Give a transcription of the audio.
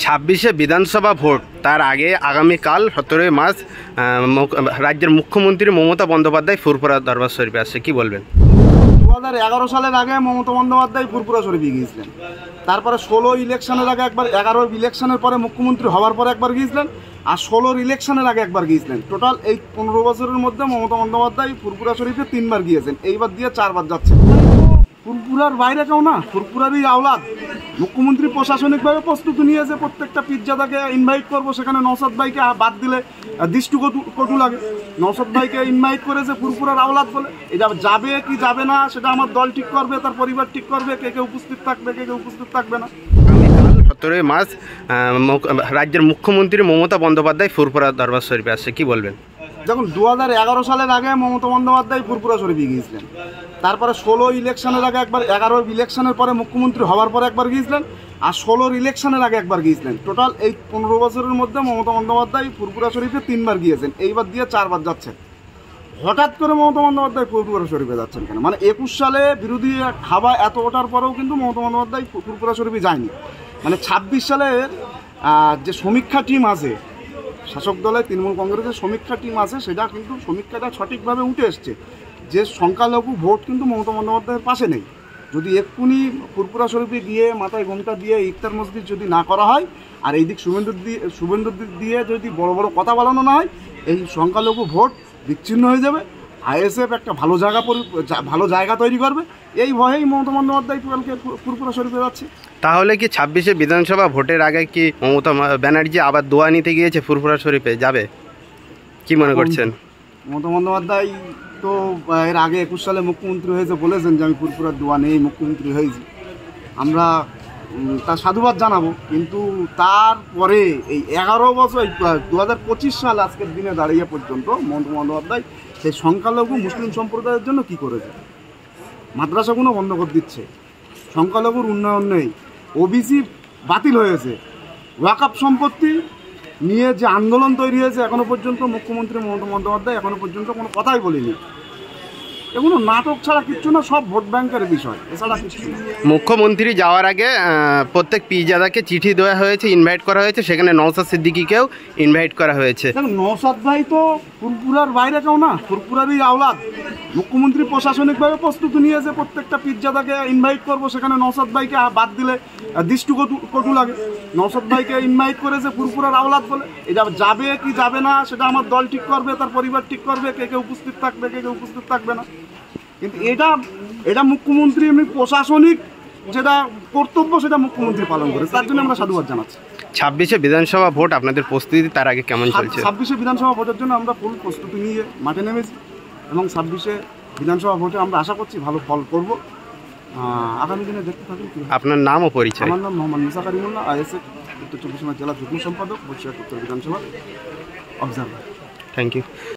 ছাব্বিশে বিধানসভা ভোট, তার আগে আগামীকাল 17 মার্চ রাজ্যের মুখ্যমন্ত্রী মমতা বন্দ্যোপাধ্যায় ফুরফুরা দরবার শরীফে আসছে, কি বলবেন? 2011 সালের আগে মমতা বন্দ্যোপাধ্যায় ফুরফুরা শরীফে গিয়েছিলেন। তারপরে 16 ইলেকশনের আগে একবার, 11 ইলেকশনের পরে মুখ্যমন্ত্রী হওয়ার পরে একবার গিয়েছিলেন, আর 16 ইলেকশনের আগে একবার গিয়েছিলেন। টোটাল এই 15 বছরের মধ্যে মমতা বন্দ্যোপাধ্যায় ফুরফুরা শরীফে 3 বার গিয়েছেন, এইবার দিয়ে 4 বার যাচ্ছেন। ফুরফুরার বাইরে কেউ না, ফুরফুরারই আওলাদ। মুখ্যমন্ত্রী প্রশাসনিকভাবে প্রস্তুতি নিয়েছে, প্রত্যেকটা পিজ্জাদাকে ইনভাইট করবো, সেখানে নওশাদ ভাইকে বাদ দিলে দৃষ্টি কটু লাগে। নওশাদ ভাইকে ইনভাইট করেছে ফুরফুরার আওলাদ বলে। এটা যাবে কি যাবে না সেটা আমার দল ঠিক করবে, তার পরিবার ঠিক করবে, কে কে উপস্থিত থাকবে, কে কে উপস্থিত থাকবে না। 17 মার্চ রাজ্যের মুখ্যমন্ত্রী মমতা বন্দ্যোপাধ্যায় ফুরফুরা দরবার শরীফে আসছে, কি বলবেন? দেখুন, 2011 সালের আগে মমতা বন্দ্যোপাধ্যায় ফুরফুরা শরীফে গিয়েছিলেন। তারপরে 16 ইলেকশনের আগে একবার, 11 ইলেকশনের পরে মুখ্যমন্ত্রী হওয়ার পরে একবার গিয়েছিলেন, আর 16 ইলেকশনের আগে একবার গিয়েছিলেন। টোটাল এই 15 বছরের মধ্যে মমতা বন্দ্যোপাধ্যায় ফুরফুরা শরীফে 3 বার গিয়েছেন, এইবার দিয়ে 4 বার যাচ্ছেন। হঠাৎ করে মমতা বন্দ্যোপাধ্যায় ফুরফুরা শরীফে যাচ্ছেন কেন? মানে 21 সালে বিরোধী হাওয়া এত ওঠার পরেও কিন্তু মমতা বন্দ্যোপাধ্যায় ফুরফুরা শরীফে যায়নি। মানে 26 সালের যে সমীক্ষা টিম আছে, শাসক দলের তৃণমূল কংগ্রেসের সমীক্ষা টিম আছে, সেটা কিন্তু সমীক্ষাটা সঠিকভাবে উঠে এসছে যে সংখ্যালঘু ভোট কিন্তু মমতা বন্দ্যোপাধ্যায়ের পাশে নেই। যদি এক্ষুনি ফুরফুরা শরীফে গিয়ে মাথায় ঘোমটা দিয়ে ইফতার মসজিদ যদি না করা হয়, আর এই দিক শুভেন্দুর দিয়ে যদি বড় বড় কথা বলানো না হয়, এই সংখ্যালঘু ভোট বিচ্ছিন্ন হয়ে যাবে। আইএসএফ একটা ভালো জায়গা তৈরি করবে, এই ভয়েই মমতা বন্দ্যোপাধ্যায় কালকে ফুরফুরা শরীফে যাচ্ছে। তাহলে কি 26শে বিধানসভা ভোটের আগে কি মমতা ব্যানার্জি আবার দোয়া নিতে গিয়েছে ফুরফুরা শরীফে যাবে, কি মনে করছেন? মমতা বন্দ্যোপাধ্যায় তো এর আগে 21 সালে মুখ্যমন্ত্রী হয়েছে, বলেছেন যে আমি ফুরফুরার দোয়া নেই মুখ্যমন্ত্রী হয়েছি। আমরা তার সাধুবাদ জানাবো, কিন্তু তারপরে এই 11 বছর 2025 সাল আজকের দিনে দাঁড়িয়ে পর্যন্ত মমতা বন্দ্যোপাধ্যায় সেই সংখ্যালঘু মুসলিম সম্প্রদায়ের জন্য কি করেছে? মাদ্রাসাগুলো বন্ধ করে দিচ্ছে, সংখ্যালঘুর উন্নয়ন নেই, ওবিসি বাতিল হয়েছে, ওয়াকফ সম্পত্তি নিয়ে যে আন্দোলন তৈরি হয়েছে, এখনো পর্যন্ত মুখ্যমন্ত্রী মমতা বন্দ্যোপাধ্যায় এখনো পর্যন্ত কোনো কথাই বলেনি। এগুলো নাটক ছাড়া কিচ্ছু না, সব ভোট ব্যাংকের বিষয়, এছাড়া কিছু না। মুখ্যমন্ত্রী যাওয়ার আগে প্রত্যেক পিজাদাকে চিঠি দেওয়া হয়েছে, ইনভাইট করা হয়েছে, সেখানে নওশাদ সিদ্দিকীকেও ইনভাইট করা হয়েছে। দেখুন, নওশাদ ভাই তো ফুরফুরার বাইরে কেউ না, ফুরফুরারই আওলাদ। মুখ্যমন্ত্রী প্রশাসনিকভাবে প্রস্তুতি নিয়েছে, প্রত্যেকটা পিজ্জাদাকে ইনভাইট করবো, সেখানে নওশাদ ভাইকে বাদ দিলে দৃষ্টি কটু লাগে। নওশাদ ভাইকে ইনভাইট করেছে ফুরফুরার আওলাদ বলে। এটা যাবে কি যাবে না সেটা আমার দল ঠিক করবে, তার পরিবার ঠিক করবে, কে কে উপস্থিত থাকবে, কে কে উপস্থিত থাকবে না। কিন্তু এটা মুখ্যমন্ত্রী এমনি প্রশাসনিক যেটা কর্তব্য সেটা মুখ্যমন্ত্রী পালন করে, তার জন্য আমরা সাধুবাদ জানাচ্ছি। 26শে বিধানসভা ভোট আপনাদের প্রস্তুতি তার আগে কেমন চলছে? 26শে বিধানসভা ভোটের জন্য আমরা ফুল প্রস্তুতি নিয়ে মাঠে নেমেছি, এবং 26শে বিধানসভা ভোটে আমরা আশা করছি ভালো ফল করব। আগামী দিনে দেখতে থাকুন। আপনার নাম ও পরিচয়? আমার নাম মোহাম্মদ মুসা কারিমুল্লাহ, আইএসএফ উত্তর 24 পরগনা জেলা যুগ্ম সম্পাদক, বসিরহাট উত্তর বিধানসভা অবজারভার। Thank you.